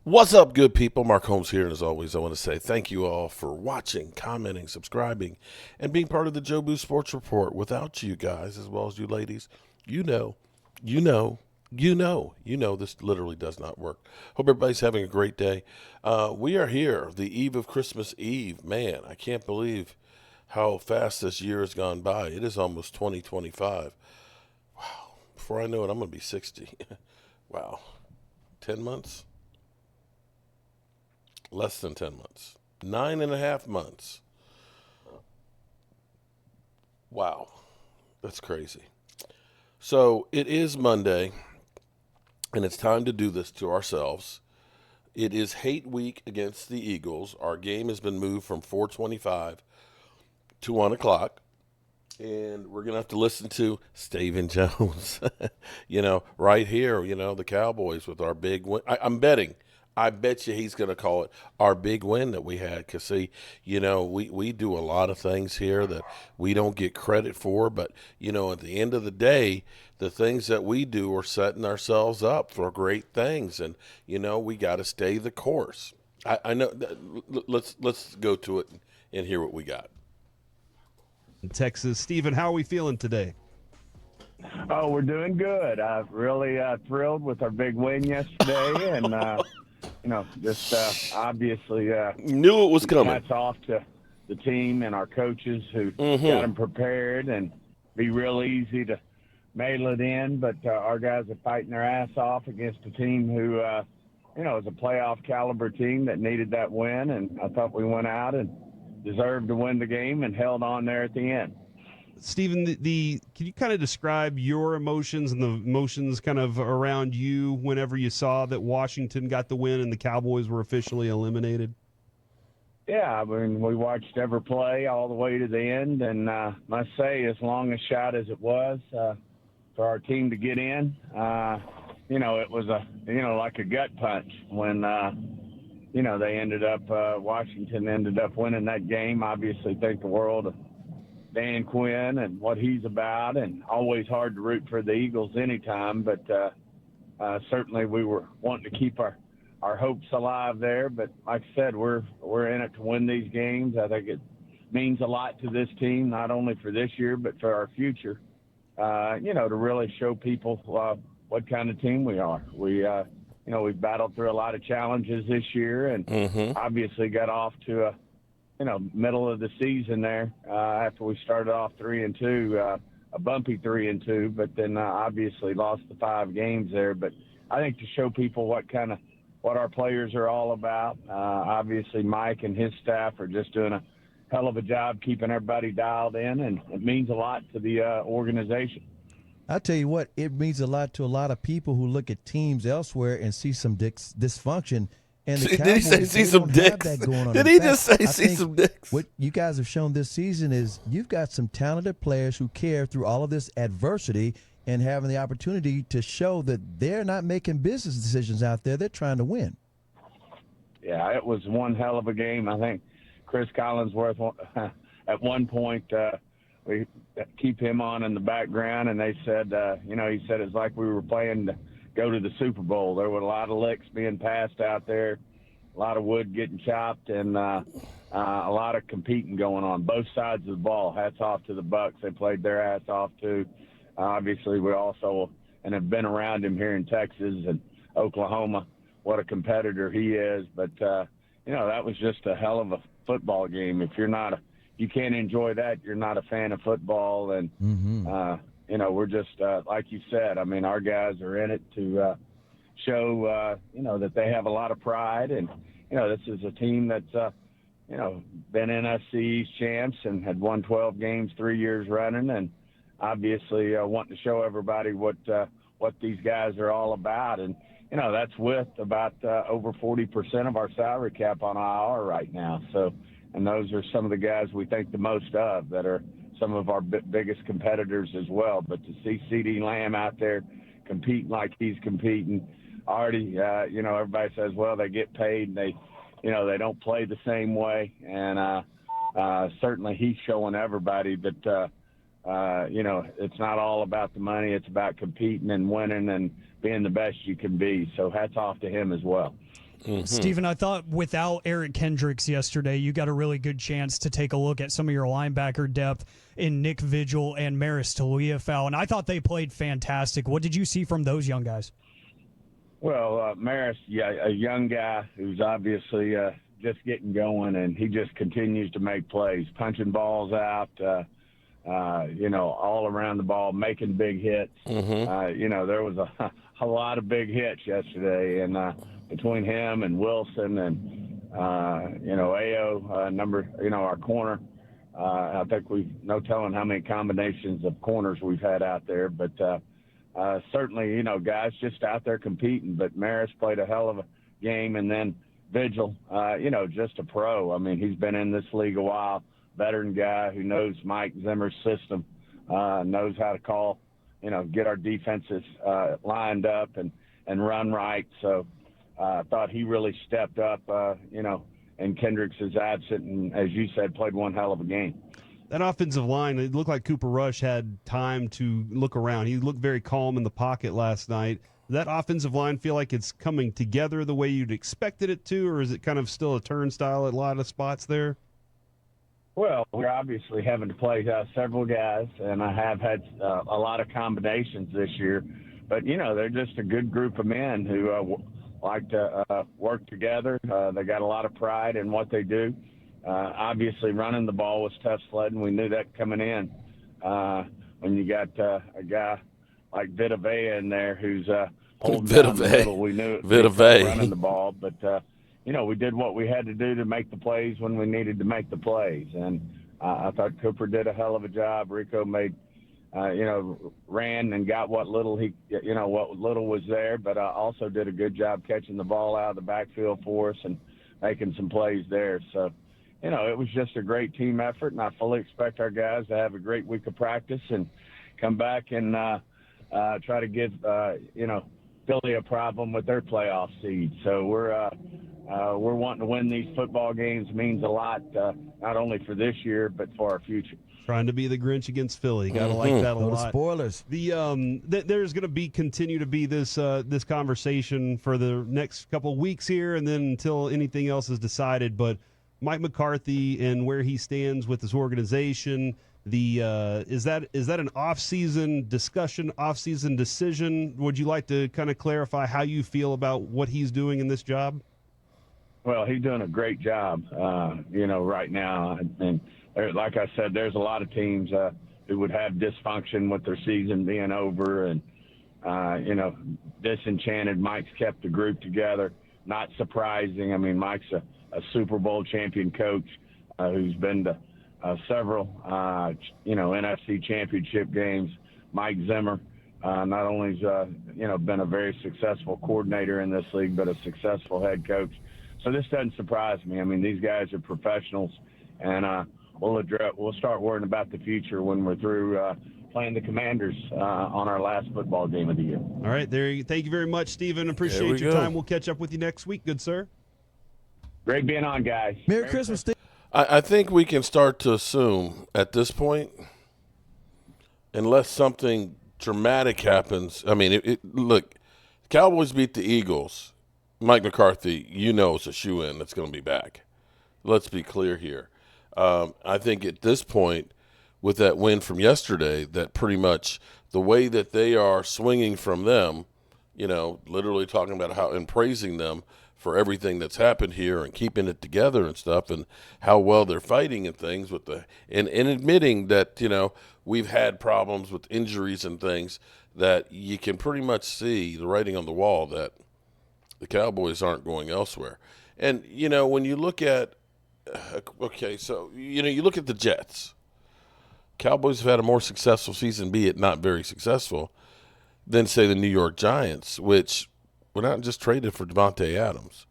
What's up, good people? Mark Holmes here, and as always, I want to say thank you all for watching, commenting, subscribing, and being part of the Joe Boo Sports Report. Without you guys, as well as you ladies, you know, this literally does not work. Hope everybody's having a great day. We are here, the eve of Christmas Eve. Man, I can't believe how fast this year has gone by. It is almost 2025. Wow. Before I know it, I'm going to be 60. Wow. 10 months? Less than 10 months. 9.5 months. Wow. That's crazy. So it is Monday, and it's time to do this to ourselves. It is hate week against the Eagles. Our game has been moved from 4:25 to 1 o'clock. And we're going to have to listen to Steven Jones, right here, the Cowboys with our big win. I'm betting. I bet you he's going to call it our big win that we had. Because, see, we do a lot of things here that we don't get credit for. But, at the end of the day, the things that we do are setting ourselves up for great things. And, we got to stay the course. I know. Let's go to it and hear what we got. In Texas. Stephen, how are we feeling today? Oh, we're doing good. Really thrilled with our big win yesterday, and just obviously knew it was coming. Hats off to the team and our coaches who got them prepared, and be real easy to mail it in. But our guys are fighting their ass off against a team who, is a playoff caliber team that needed that win, and I thought we went out and deserved to win the game and held on there at the end. Stephen, can you kind of describe your emotions and the emotions kind of around you whenever you saw that Washington got the win and the Cowboys were officially eliminated? Yeah, I mean, we watched every play all the way to the end, and must say, as long a shot as it was for our team to get in, it was like a gut punch when Washington ended up winning that game. Obviously, think the world of Dan Quinn and what he's about, and always hard to root for the Eagles anytime, but certainly we were wanting to keep our hopes alive there. But like I said, we're in it to win these games. I think it means a lot to this team, not only for this year, but for our future, to really show people what kind of team we are. We've battled through a lot of challenges this year, and obviously got off to a middle of the season there after we started off 3-2, a bumpy 3-2, but then obviously lost the 5 games there. But I think to show people what our players are all about. Obviously, Mike and his staff are just doing a hell of a job keeping everybody dialed in, and it means a lot to the organization. I'll tell you what, it means a lot to a lot of people who look at teams elsewhere and see some dysfunction. And the Did he say see some dicks? Did he just say see some dicks? What you guys have shown this season is you've got some talented players who care through all of this adversity and having the opportunity to show that they're not making business decisions out there. They're trying to win. Yeah, it was one hell of a game. I think Chris Collinsworth, at one point, we keep him on in the background, and they said, he said it's like we were playing to go to the Super Bowl. There were a lot of licks being passed out there, a lot of wood getting chopped, and a lot of competing going on both sides of the ball. Hats off to the Bucs. They played their ass off too. Obviously, we also and have been around him here in Texas and Oklahoma. What a competitor he is. But that was just a hell of a football game. If you can't enjoy that, you're not a fan of football. And we're just like you said. I mean, our guys are in it to show that they have a lot of pride, and this is a team that's been NFC East champs and had won 12 games 3 years running, and obviously wanting to show everybody what these guys are all about. And that's with about over 40% of our salary cap on IR right now. So, and those are some of the guys we think the most of that are some of our biggest competitors as well. But to see C.D. Lamb out there competing like he's competing, already, everybody says, well, they get paid and they don't play the same way. And certainly he's showing everybody that, it's not all about the money. It's about competing and winning and being the best you can be. So hats off to him as well. Steven, I thought without Eric Kendricks yesterday, you got a really good chance to take a look at some of your linebacker depth in Nick Vigil and Maris Taliafowl, and I thought they played fantastic. What did you see from those young guys? Well, Maris, a young guy who's obviously just getting going, and he just continues to make plays, punching balls out, all around the ball, making big hits. There was a lot of big hits yesterday, and between him and Wilson and Ao, our corner, I think we've no telling how many combinations of corners we've had out there, but certainly, guys just out there competing. But Maris played a hell of a game, and then Vigil, just a pro. I mean, he's been in this league a while, veteran guy who knows Mike Zimmer's system, knows how to call, get our defenses lined up and run right. So I thought he really stepped up, and Kendricks is absent, and as you said, played one hell of a game. That offensive line, it looked like Cooper Rush had time to look around. He looked very calm in the pocket last night. Does that offensive line feel like it's coming together the way you'd expected it to, or is it kind of still a turnstile at a lot of spots there? Well, we're obviously having to play several guys, and I have had a lot of combinations this year. But, they're just a good group of men who like to work together. They got a lot of pride in what they do. Obviously, running the ball was tough sledding. We knew that coming in. When you got a guy like Vitavea in there who's holding down the middle, we knew it was running the ball. But, we did what we had to do to make the plays when we needed to make the plays. And I thought Cooper did a hell of a job. Rico made, ran and got what little what little was there, but also did a good job catching the ball out of the backfield for us and making some plays there. So, it was just a great team effort, and I fully expect our guys to have a great week of practice and come back and try to give, Philly a problem with their playoff seed. So we're wanting to win these football games. Means a lot, not only for this year, but for our future. Trying to be the Grinch against Philly. Got to like that a lot. Spoilers. There's going to continue to be this conversation for the next couple of weeks here, and then until anything else is decided. But Mike McCarthy and where he stands with this organization, is that an off-season discussion, off-season decision? Would you like to kind of clarify how you feel about what he's doing in this job? Well, he's doing a great job, right now. And like I said, there's a lot of teams who would have dysfunction with their season being over, and disenchanted. Mike's kept the group together. Not surprising. I mean, Mike's a Super Bowl champion coach who's been to several, NFC championship games. Mike Zimmer not only has, been a very successful coordinator in this league, but a successful head coach. So this doesn't surprise me. I mean, these guys are professionals, and we'll start worrying about the future when we're through playing the Commanders on our last football game of the year. All right, thank you very much, Stephen. Appreciate your time. We'll catch up with you next week, good sir. Great being on, guys. Merry Christmas, Steve. I think we can start to assume at this point, unless something dramatic happens. I mean, look, Cowboys beat the Eagles. Mike McCarthy, is a shoo-in that's going to be back. Let's be clear here. I think at this point, with that win from yesterday, that pretty much the way that they are swinging from them, literally talking about how and praising them for everything that's happened here and keeping it together and stuff, and how well they're fighting and things and admitting that, we've had problems with injuries and things, that you can pretty much see the writing on the wall that the Cowboys aren't going elsewhere. And, when you look at, you look at the Jets. Cowboys have had a more successful season, be it not very successful, than, say, the New York Giants, which were not just traded for Devontae Adams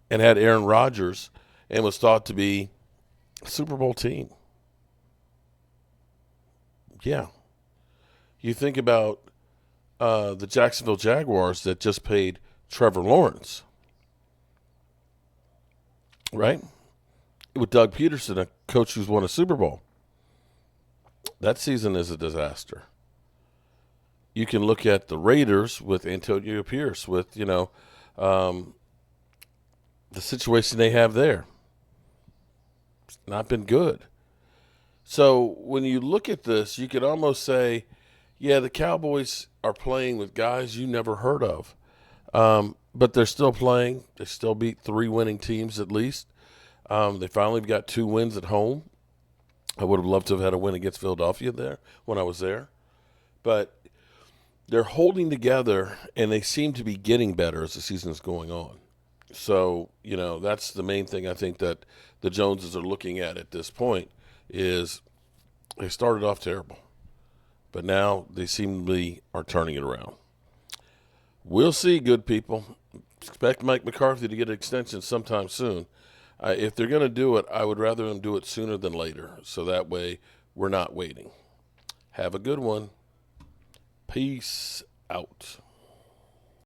and had Aaron Rodgers and was thought to be a Super Bowl team. Yeah. You think about the Jacksonville Jaguars that just paid Trevor Lawrence, right? With Doug Peterson, a coach who's won a Super Bowl. That season is a disaster. You can look at the Raiders with Antonio Pierce, with, the situation they have there. It's not been good. So when you look at this, you could almost say, yeah, the Cowboys are playing with guys you never heard of. But they're still playing. They still beat 3 winning teams at least. They finally got 2 wins at home. I would have loved to have had a win against Philadelphia there when I was there. But they're holding together, and they seem to be getting better as the season is going on. So, that's the main thing I think that the Joneses are looking at this point is they started off terrible. But now they seemingly are turning it around. We'll see, good people. Expect Mike McCarthy to get an extension sometime soon. If they're going to do it, I would rather them do it sooner than later, so that way we're not waiting. Have a good one. Peace out.